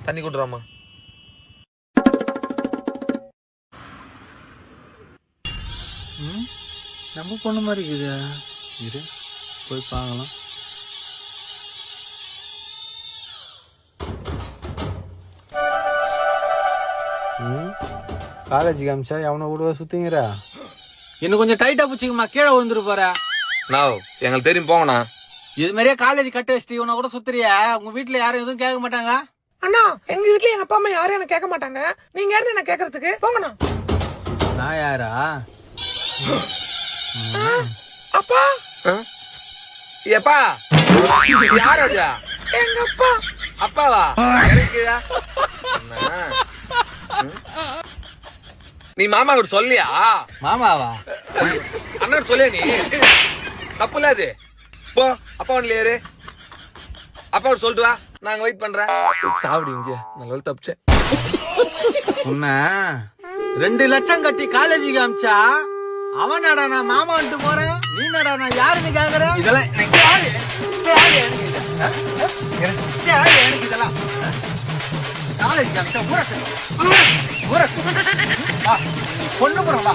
தண்ணி கொடுறாமா. நம்ம பொண்ணு மாதிரி இருக்குதா? இரு போய் பார்க்கலாம். காலேஜுக்கு அமிச்சா எவனை விடுவா சுத்திங்கிறா? இன்னும் கொஞ்சம் டைட்டா பிடிச்சிங்கம்மா, கீழே விழுந்துட்டு போற. நான் எங்களுக்கு தெரியும் போங்கண்ணா. இது மாதிரியே காலேஜ் கட்ட வச்சுட்டு இவனை கூட சுத்துறியா? உங்க வீட்டுல யாரும் எதுவும் கேட்க மாட்டாங்க? அண்ணா எங்க வீட்டுல எங்க அப்பா அம்மா யாரும் என்ன கேட்க மாட்டாங்க. நீங்க யாரு என்ன கேக்குறதுக்கு? போங்கண்ணா. நான் யாரா? அப்பா ஏப்பா யார் அது? எங்க அப்பா. அப்பாவா? எனக்குடா. நீ மாமா கிட்ட சொல்லியா? மாமாவா? அண்ணன் சொல்லியா? நீ தப்புல அது. போ அப்பா ஒன்ல ஏறு. அப்பா சொல்லிட்டு வா, நாங்க வெயிட் பண்றேன். சாப்பிடு இங்க. நல்ல தப்பிச்சேன். உன்ன 2 லட்சம் கட்டி காலேஜுக்கு அமிச்சா அவன் நடா நான் மாமா வந்துட்டு போறேன், நீ நடா நான் யாருன்னு கேக்குற? இதெல்லாம் எனக்கு இதெல்லாம் காலேஜுக்கு அமிச்சா ஊரசு பொண்ணு போறோம் வா.